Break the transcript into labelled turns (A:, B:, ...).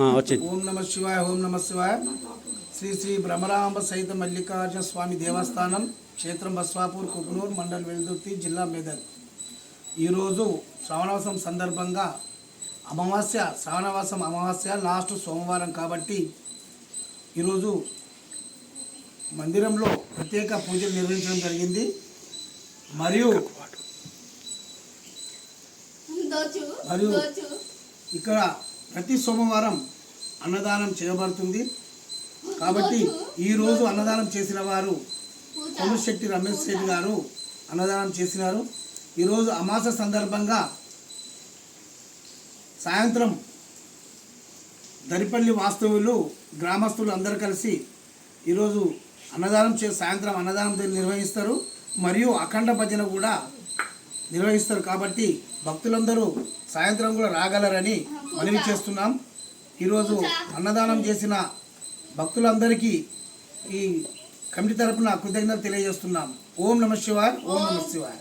A: ఓం నమ శివాయ. ఓం నమ శివాయ. శ్రీ శ్రీ భ్రమరాంబ సహిత మల్లికార్జున స్వామి దేవస్థానం, క్షేత్రం బస్వాపూర్, కుకునూర్ మండల్, వెల్దుర్తి జిల్లా, మెదక్. ఈరోజు శ్రావణవాసం సందర్భంగా శ్రావణవాసం అమావాస్య లాస్ట్ సోమవారం కాబట్టి ఈరోజు మందిరంలో ప్రత్యేక పూజలు నిర్వహించడం జరిగింది. మరియు ఇక్కడ ప్రతి సోమవారం అన్నదానం చేయబడుతుంది. కాబట్టి ఈరోజు అన్నదానం చేసిన వారు కొనుశెట్టి రమేష్ రెడ్డి గారు అన్నదానం చేసినారు. ఈరోజు అమాస సందర్భంగా సాయంత్రం దరిపల్లి వాస్తవులు గ్రామస్తులు అందరూ కలిసి ఈరోజు సాయంత్రం అన్నదానం నిర్వహిస్తారు. మరియు అఖండ భజన కూడా నిర్వహిస్తారు. కాబట్టి భక్తులందరూ సాయంత్రం కూడా రాగలరని మనవి చేస్తున్నాం. ఈరోజు అన్నదానం చేసిన భక్తులందరికీ ఈ కమిటీ తరపున కృతజ్ఞతలు తెలియజేస్తున్నాం. ఓం నమ శివాయ. ఓం నమ శివాయ.